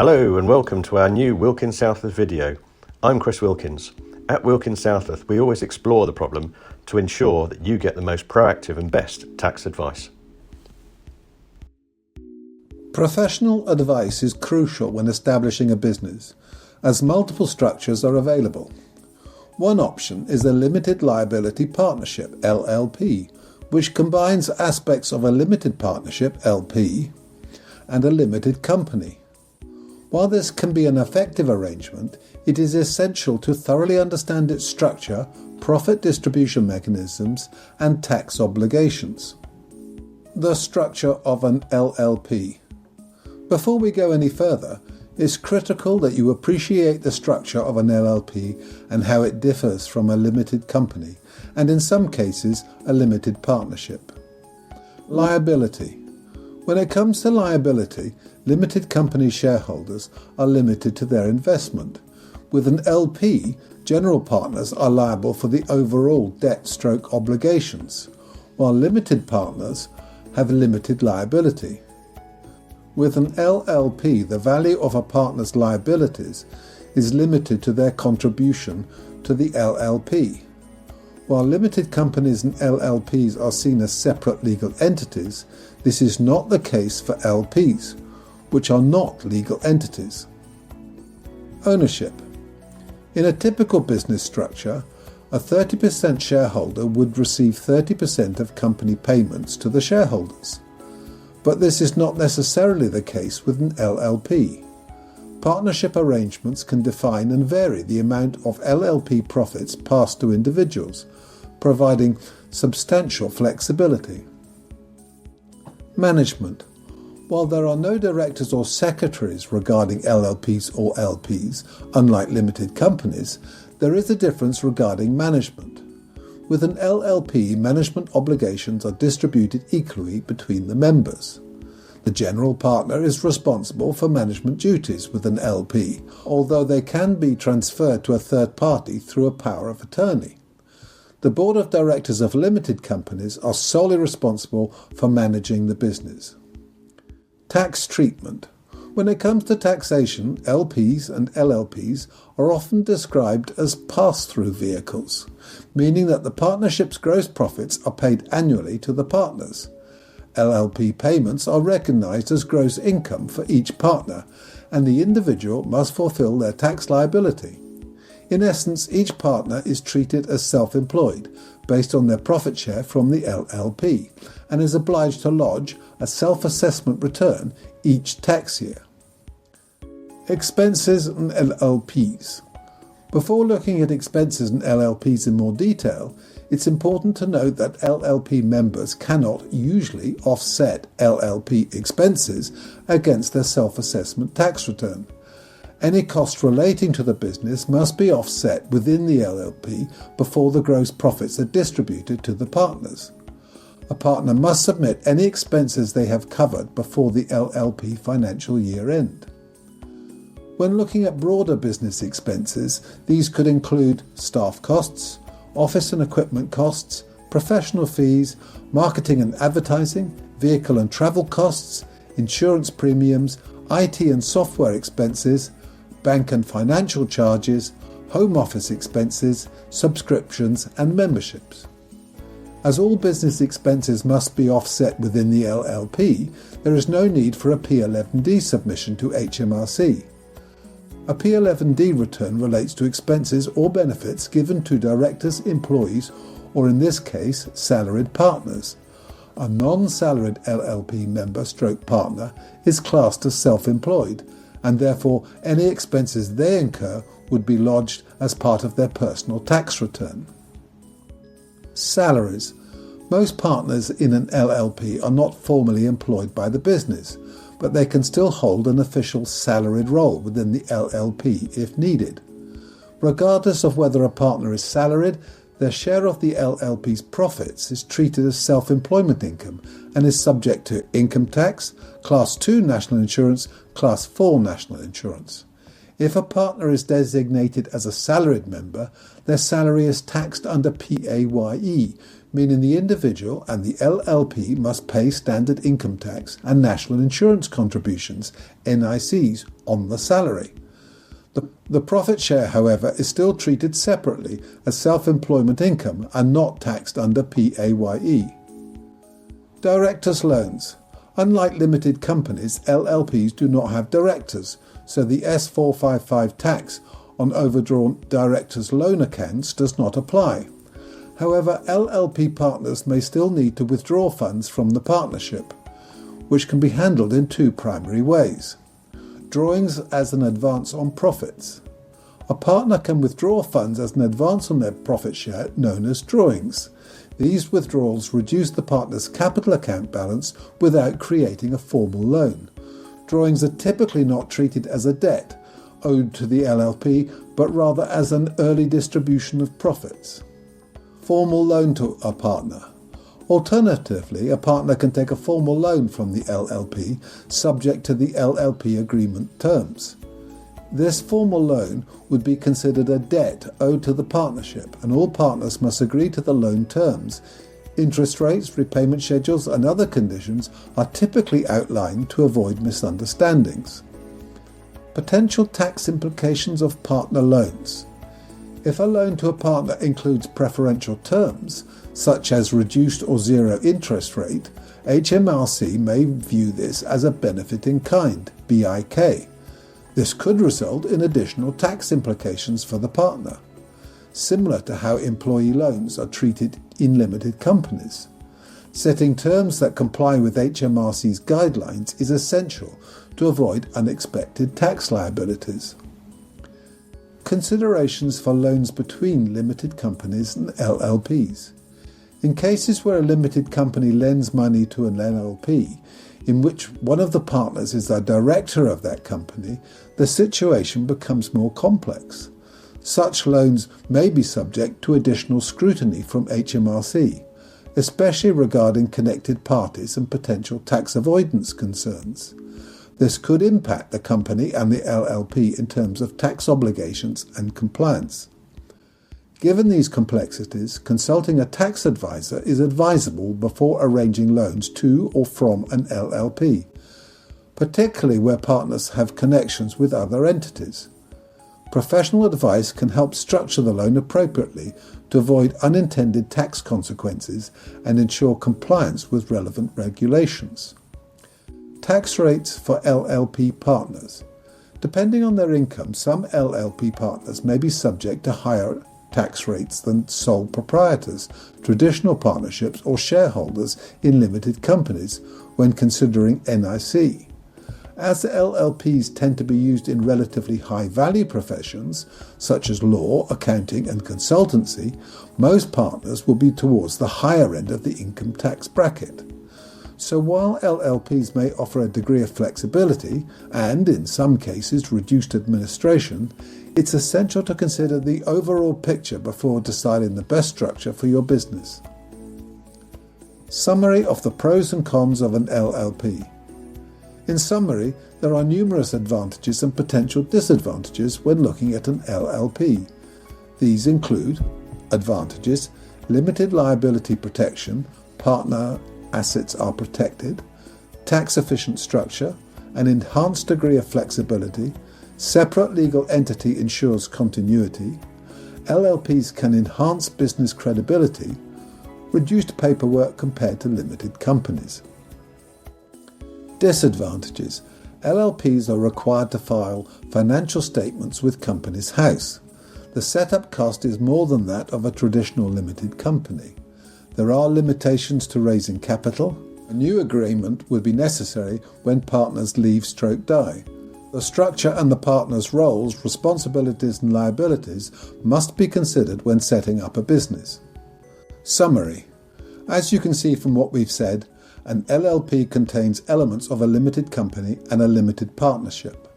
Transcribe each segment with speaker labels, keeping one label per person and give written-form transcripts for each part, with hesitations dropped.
Speaker 1: Hello and welcome to our new Wilkins Southworth video. I'm Chris Wilkins. At Wilkins Southworth, we always explore the problem to ensure that you get the most proactive and best tax advice.
Speaker 2: Professional advice is crucial when establishing a business, as multiple structures are available. One option is a Limited Liability Partnership, LLP, which combines aspects of a limited partnership, LP, and a limited company. While this can be an effective arrangement, it is essential to thoroughly understand its structure, profit distribution mechanisms, and tax obligations. The structure of an LLP. Before we go any further, it's critical that you appreciate the structure of an LLP and how it differs from a limited company, and in some cases, a limited partnership. Liability. When it comes to liability, limited company shareholders are limited to their investment. With an LP, general partners are liable for the overall debt/obligations, while limited partners have limited liability. With an LLP, the value of a partner's liabilities is limited to their contribution to the LLP. While limited companies and LLPs are seen as separate legal entities, this is not the case for LPs, which are not legal entities. Ownership. In a typical business structure, a 30% shareholder would receive 30% of company payments to the shareholders. But this is not necessarily the case with an LLP. Partnership arrangements can define and vary the amount of LLP profits passed to individuals, providing substantial flexibility. Management. While there are no directors or secretaries regarding LLPs or LPs, unlike limited companies, there is a difference regarding management. With an LLP, management obligations are distributed equally between the members. The general partner is responsible for management duties with an LP, although they can be transferred to a third party through a power of attorney. The board of directors of limited companies are solely responsible for managing the business. Tax treatment. When it comes to taxation, LPs and LLPs are often described as pass-through vehicles, meaning that the partnership's gross profits are paid annually to the partners. LLP payments are recognised as gross income for each partner, and the individual must fulfil their tax liability. In essence, each partner is treated as self-employed, based on their profit share from the LLP, and is obliged to lodge a self-assessment return each tax year. Expenses and LLPs. Before looking at expenses and LLPs in more detail, it's important to note that LLP members cannot usually offset LLP expenses against their self-assessment tax return. Any costs relating to the business must be offset within the LLP before the gross profits are distributed to the partners. A partner must submit any expenses they have covered before the LLP financial year end. When looking at broader business expenses, these could include staff costs, office and equipment costs, professional fees, marketing and advertising, vehicle and travel costs, insurance premiums, IT and software expenses, bank and financial charges, home office expenses, subscriptions and memberships. As all business expenses must be offset within the LLP, there is no need for a P11D submission to HMRC. A P11D return relates to expenses or benefits given to directors, employees, or in this case, salaried partners. A non-salaried LLP member/partner is classed as self-employed, and therefore any expenses they incur would be lodged as part of their personal tax return. Salaries. Most partners in an LLP are not formally employed by the business, but they can still hold an official salaried role within the LLP if needed. Regardless of whether a partner is salaried, their share of the LLP's profits is treated as self-employment income and is subject to income tax, Class 2 national insurance, Class 4 national insurance. If a partner is designated as a salaried member, their salary is taxed under PAYE, meaning the individual and the LLP must pay standard income tax and national insurance contributions, NICs, on the salary. The profit share, however, is still treated separately as self-employment income and not taxed under PAYE. Directors' loans. Unlike limited companies, LLPs do not have directors, so the S455 tax on overdrawn directors' loan accounts does not apply. However, LLP partners may still need to withdraw funds from the partnership, which can be handled in two primary ways. Drawings as an advance on profits. A partner can withdraw funds as an advance on their profit share, known as drawings. These withdrawals reduce the partner's capital account balance without creating a formal loan. Drawings are typically not treated as a debt owed to the LLP, but rather as an early distribution of profits. Formal loan to a partner. Alternatively, a partner can take a formal loan from the LLP, subject to the LLP agreement terms. This formal loan would be considered a debt owed to the partnership, and all partners must agree to the loan terms. Interest rates, repayment schedules, and other conditions are typically outlined to avoid misunderstandings. Potential tax implications of partner loans. If a loan to a partner includes preferential terms, such as reduced or zero interest rate, HMRC may view this as a benefit in kind, BIK. This could result in additional tax implications for the partner, similar to how employee loans are treated in limited companies. Setting terms that comply with HMRC's guidelines is essential to avoid unexpected tax liabilities. Considerations for loans between limited companies and LLPs. In cases where a limited company lends money to an LLP, in which one of the partners is the director of that company, the situation becomes more complex. Such loans may be subject to additional scrutiny from HMRC, especially regarding connected parties and potential tax avoidance concerns. This could impact the company and the LLP in terms of tax obligations and compliance. Given these complexities, consulting a tax advisor is advisable before arranging loans to or from an LLP, particularly where partners have connections with other entities. Professional advice can help structure the loan appropriately to avoid unintended tax consequences and ensure compliance with relevant regulations. Tax rates for LLP partners. Depending on their income, some LLP partners may be subject to higher tax rates than sole proprietors, traditional partnerships, or shareholders in limited companies when considering NIC. As LLPs tend to be used in relatively high-value professions, such as law, accounting, and consultancy, most partners will be towards the higher end of the income tax bracket. So while LLPs may offer a degree of flexibility and, in some cases, reduced administration, it's essential to consider the overall picture before deciding the best structure for your business. Summary of the pros and cons of an LLP. In summary, there are numerous advantages and potential disadvantages when looking at an LLP. These include advantages: limited liability protection, partner assets are protected, tax-efficient structure, an enhanced degree of flexibility, separate legal entity ensures continuity, LLPs can enhance business credibility, reduced paperwork compared to limited companies. Disadvantages: LLPs are required to file financial statements with Companies House. The setup cost is more than that of a traditional limited company. There are limitations to raising capital. A new agreement would be necessary when partners leave/die. The structure and the partners' roles, responsibilities and liabilities must be considered when setting up a business. Summary. As you can see from what we've said, an LLP contains elements of a limited company and a limited partnership.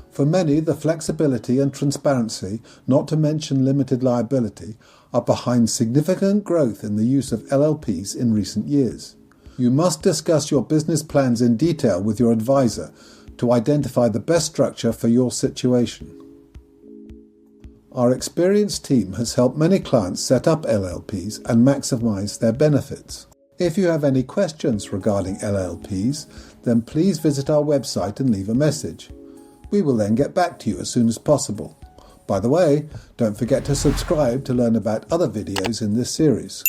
Speaker 2: For many, the flexibility and transparency, not to mention limited liability, are behind significant growth in the use of LLPs in recent years. You must discuss your business plans in detail with your advisor to identify the best structure for your situation. Our experienced team has helped many clients set up LLPs and maximise their benefits. If you have any questions regarding LLPs, then please visit our website and leave a message. We will then get back to you as soon as possible. By the way, don't forget to subscribe to learn about other videos in this series.